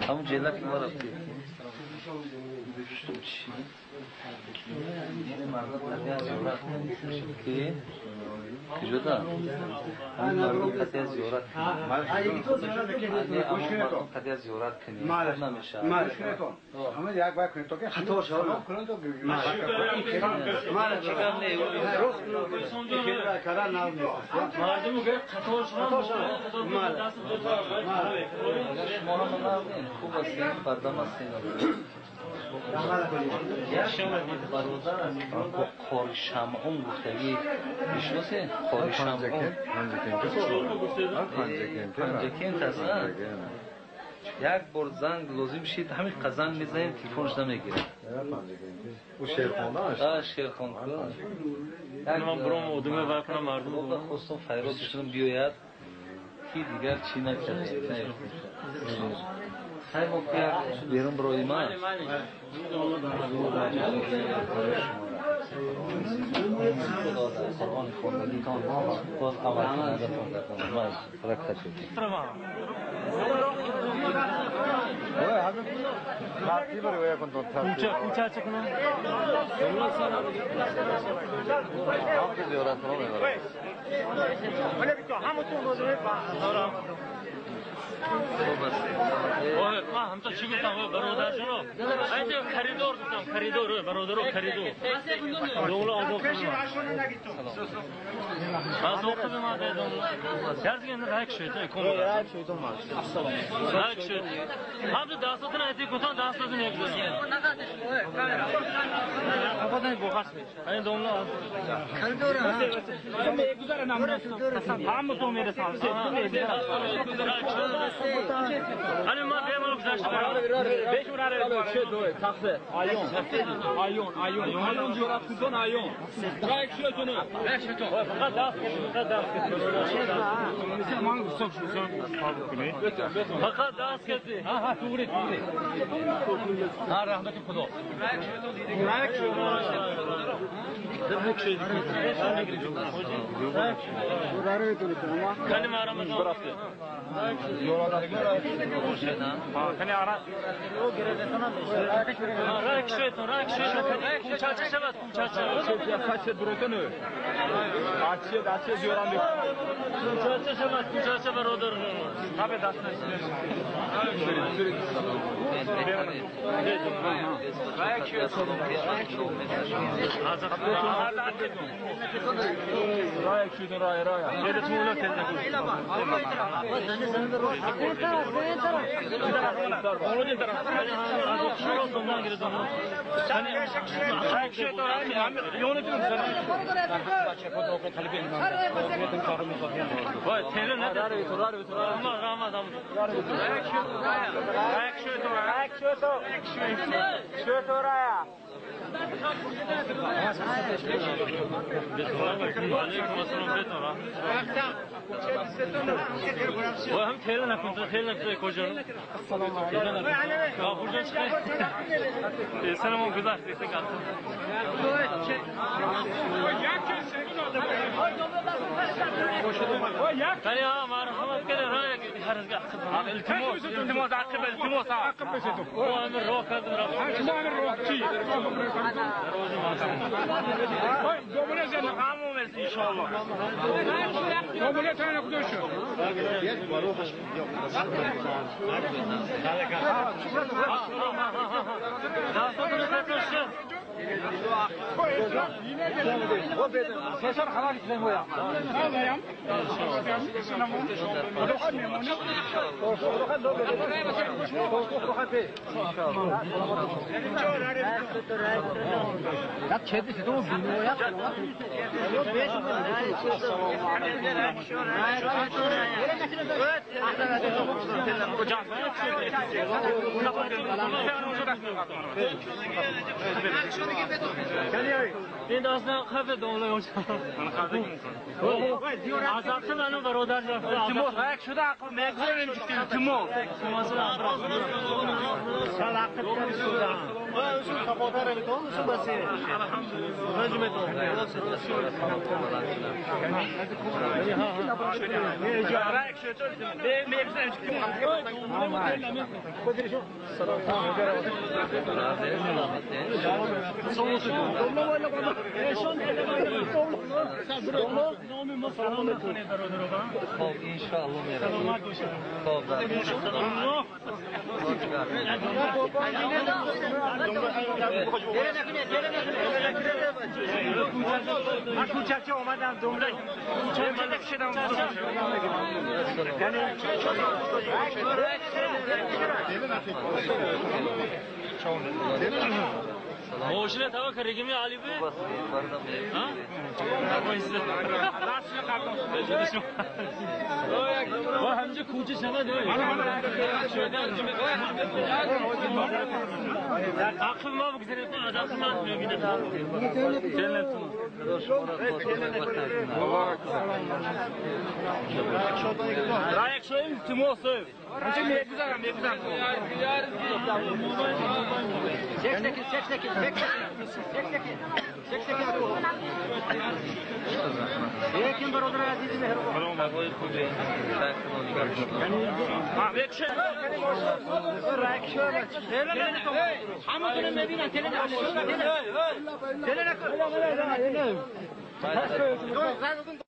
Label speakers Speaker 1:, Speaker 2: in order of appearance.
Speaker 1: همون جلک ما رفتی که کجا همین مردم قطعه زیارت قطعه زیارت کنی نمیشه
Speaker 2: همه یک بار کنید تو که خطا شد کنید تو
Speaker 3: مردم میگه خطا شد
Speaker 1: خوب است بردم است خور شمعون گفتگی میشناسه خور شمعون پنجکین تازه یک بار زنگ لازم شید همین قزنگ میزنیم تلفنش نمیگیره
Speaker 2: او شیرخانه
Speaker 1: شیرخان
Speaker 3: من برام ادامه بکنم مردم
Speaker 1: خواستم فیروزشون بیاید کی دیگر چی نکرده خیلی موقع بیرون برای ما قرآن خوندگی کن باز اول کنندتون کردن ما رکت شدیم
Speaker 3: کوچه چکنم
Speaker 1: زیارت رو میبرم
Speaker 3: ما همتا چی گفتم برادر شنو اینجا خریدار گفتم خریدار برادر خریدار دولو آزاد کنم آزاد کنم ما دیدم درزگین رایک شد کن رایک شد ما رایک شد هم داستان ایتی گفتم داستان نگذاشت آقا بخش این دولو
Speaker 4: خریدار هم
Speaker 3: میگذاره نمونه هم تو میره سال hani ma benim güzel beş urare şey doy taxte ayon diyorlar kuzon ayon raik şey tonu fakat das mesela man sok fakat das kesti ha doğru ha rahmeti kudo raik şey urare tonu ama benim aramızda bıraktı خیلی آرام. راک شد. کوچه شود. کوچه دروتنه. آتیه زیاران می. کوچه شود. کوچه برادر. کابه دست نشید. راک شد. راک شد. رای. یه دو مولا تنده بود. اونجا طرف از شروع دنبال گیره دنبال سنی شاید شد یونت می‌زنه بچه خود اوقات خالی بینم اوقات کارو می‌کنه وای تهران نداره تو رام شد رایا و هم تهران نکنه کجا السلام علیکم سلام گذاشت استقامت ثاني مرحبا كده رايك التماس عقب هو من روك من روك شي دوباره زين عامو ان شاء الله دوباره تانا كدوشو سيشار خلاص يسلم ويا هذا يوم این داستان خفه دولت اونجا من خفه آزاد منو برادر تیمور هک شده عقل مگذاریم که تیمور سلام
Speaker 1: خب انشاءالله میرم خب
Speaker 3: کوچکچه اومدم دنبال چه شدم موشله توا کردیم یا علی به ها و همینجا کوچه شما داریم عقل ما بگذارید آدم ما میبینه رایک شویم تیموسه همچه میگذارم Lekin birodar aziz mehribon.
Speaker 1: هوای خوبه
Speaker 3: همونطور میبینن تله نکن